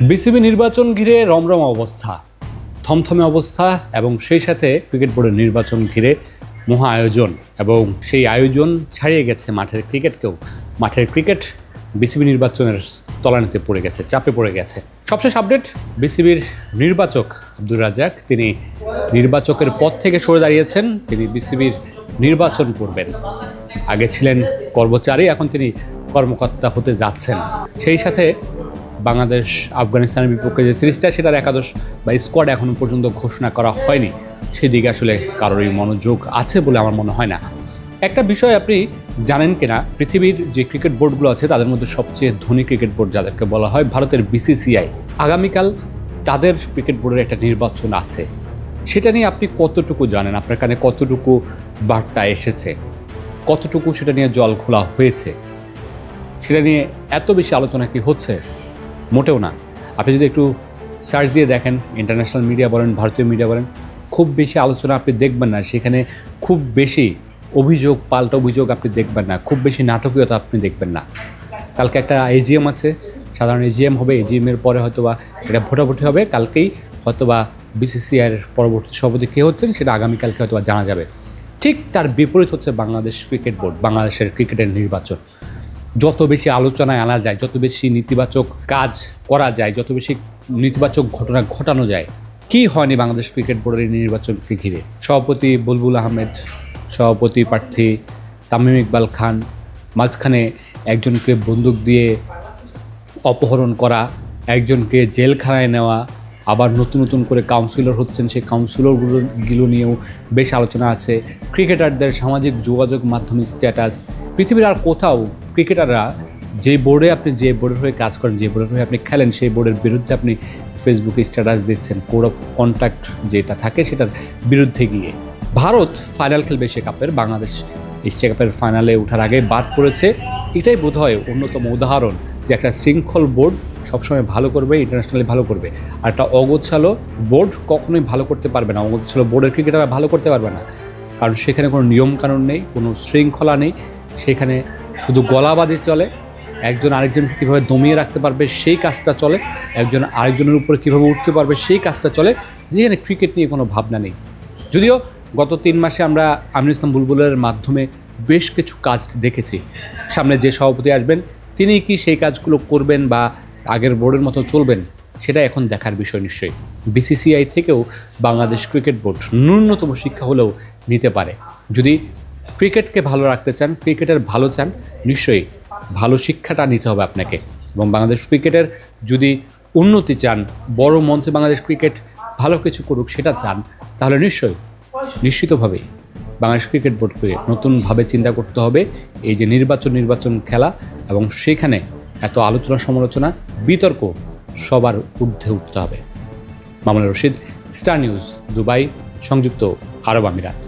BCB নির্বাচন ঘিরে রমরমা অবস্থা, থমথমে অবস্থা এবং সেই সাথে ক্রিকেট বোর্ডের নির্বাচন ঘিরে মহা আয়োজন এবং সেই আয়োজন ছাড়িয়ে গেছে মাঠের ক্রিকেটকেও। মাঠের ক্রিকেট বিসিবি নির্বাচনের তলানিতে পড়ে গেছে, চাপে পড়ে গেছে। সবশেষ আপডেট, বিসিবির নির্বাচক আব্দুর রাজ্জাক তিনি নির্বাচকের পদ থেকে সরে দাঁড়িয়েছেন। তিনি বিসিবির নির্বাচন করবেন। আগে ছিলেন কর্মচারী, এখন তিনি কর্মকর্তা হতে যাচ্ছেন। সেই সাথে বাংলাদেশ আফগানিস্তানের বিপক্ষে যে সিরিজটা, সেটার একাদশ বা স্কোয়াড এখনও পর্যন্ত ঘোষণা করা হয়নি। সেদিকে আসলে কারোরই মনোযোগ আছে বলে আমার মনে হয় না। একটা বিষয় আপনি জানেন কিনা, পৃথিবীর যে ক্রিকেট বোর্ডগুলো আছে তাদের মধ্যে সবচেয়ে ধনী ক্রিকেট বোর্ড যাদেরকে বলা হয় ভারতের বিসিসিআই, আগামীকাল তাদের ক্রিকেট বোর্ডের একটা নির্বাচন আছে। সেটা নিয়ে আপনি কতটুকু জানেন? আপনার কানে কতটুকু বার্তা এসেছে? কতটুকু সেটা নিয়ে জল খোলা হয়েছে? সেটা নিয়ে এত বেশি আলোচনা কি হচ্ছে? মোটেও না। আপনি যদি একটু সার্চ দিয়ে দেখেন, ইন্টারন্যাশনাল মিডিয়া বলেন, ভারতীয় মিডিয়া বলেন, খুব বেশি আলোচনা আপনি দেখবেন না। সেখানে খুব বেশি অভিযোগ, পাল্টা অভিযোগ আপনি দেখবেন না। খুব বেশি নাটকীয়তা আপনি দেখবেন না। কালকে একটা এজিএম আছে, সাধারণ এজিএম হবে। এজিএমের পরে হয়তোবা এটা ভোটাভুটি হবে। কালকেই হয়তোবা বিসিসিআইয়ের পরবর্তী সভাপতি কে হচ্ছেন সেটা আগামীকালকে হয়তোবা জানা যাবে। ঠিক তার বিপরীত হচ্ছে বাংলাদেশ ক্রিকেট বোর্ড, বাংলাদেশের ক্রিকেটের নির্বাচন। যত বেশি আলোচনায় আনা যায়, যত বেশি নেতিবাচক কাজ করা যায়, যত বেশি নেতিবাচক ঘটনা ঘটানো যায়, কি হয়নি বাংলাদেশ ক্রিকেট বোর্ডের নির্বাচনকে ঘিরে? সভাপতি বুলবুল আহমেদ, সভাপতি প্রার্থী তামিম ইকবাল খান, মাঝখানে একজনকে বন্দুক দিয়ে অপহরণ করা, একজনকে জেলখানায় নেওয়া, আবার নতুন নতুন করে কাউন্সিলর হচ্ছেন, সেই কাউন্সিলরগুলো নিয়েও বেশ আলোচনা আছে। ক্রিকেটারদের সামাজিক যোগাযোগ মাধ্যমে স্ট্যাটাস, পৃথিবীর আর কোথাও ক্রিকেটাররা যে বোর্ডে আপনি যে বোর্ডের হয়ে কাজ করেন, যে বোর্ডের হয়ে আপনি খেলেন, সেই বোর্ডের বিরুদ্ধে আপনি ফেসবুকে স্ট্যাটাস দিচ্ছেন, কোড অফ কন্ট্যাক্ট যেটা থাকে সেটার বিরুদ্ধে গিয়ে। ভারত ফাইনাল খেলবে এশিয়া কাপের, বাংলাদেশ এশিয়া কাপের ফাইনালে ওঠার আগে বাদ পড়েছে। এটাই বোধহয় অন্যতম উদাহরণ যে একটা শৃঙ্খল বোর্ড সবসময় ভালো করবে, ইন্টারন্যাশনালি ভালো করবে। আর একটা অগোছালো বোর্ড কখনোই ভালো করতে পারবে না। অগোছালো বোর্ডের ক্রিকেটাররা ভালো করতে পারবে না, কারণ সেখানে কোনো নিয়মকানুন নেই, কোনো শৃঙ্খলা নেই। সেখানে শুধু গলাবাজি চলে। একজন আরেকজনকে কীভাবে দমিয়ে রাখতে পারবে সেই কাজটা চলে, একজন আরেকজনের উপরে কীভাবে উঠতে পারবে সেই কাজটা চলে, যেখানে ক্রিকেট নিয়ে কোনো ভাবনা নেই। যদিও গত 3 মাসে আমরা আমিনুল ইসলাম বুলবুলের মাধ্যমে বেশ কিছু কাজ দেখেছি। সামনে যে সভাপতি আসবেন তিনি কি সেই কাজগুলো করবেন বা আগের বোর্ডের মতো চলবেন, সেটা এখন দেখার বিষয়। নিশ্চয়ই বিসিসিআই থেকেও বাংলাদেশ ক্রিকেট বোর্ড ন্যূনতম শিক্ষা হলেও নিতে পারে। যদি ক্রিকেটকে ভালো রাখতে চান, ক্রিকেটের ভালো চান, নিশ্চয়ই ভালো শিক্ষাটা নিতে হবে আপনাকে। এবং বাংলাদেশ ক্রিকেটের যদি উন্নতি চান, বড় মঞ্চে বাংলাদেশ ক্রিকেট ভালো কিছু করুক সেটা চান, তাহলে নিশ্চিতভাবেই বাংলাদেশ ক্রিকেট বোর্ডকে নতুনভাবে চিন্তা করতে হবে। এই যে নির্বাচন খেলা এবং সেখানে এত আলোচনা সমালোচনা বিতর্ক, সবার ঊর্ধ্বে উঠতে হবে। Mamunur Rashid, star news, Dubai, সংযুক্ত আরব আমিরাত।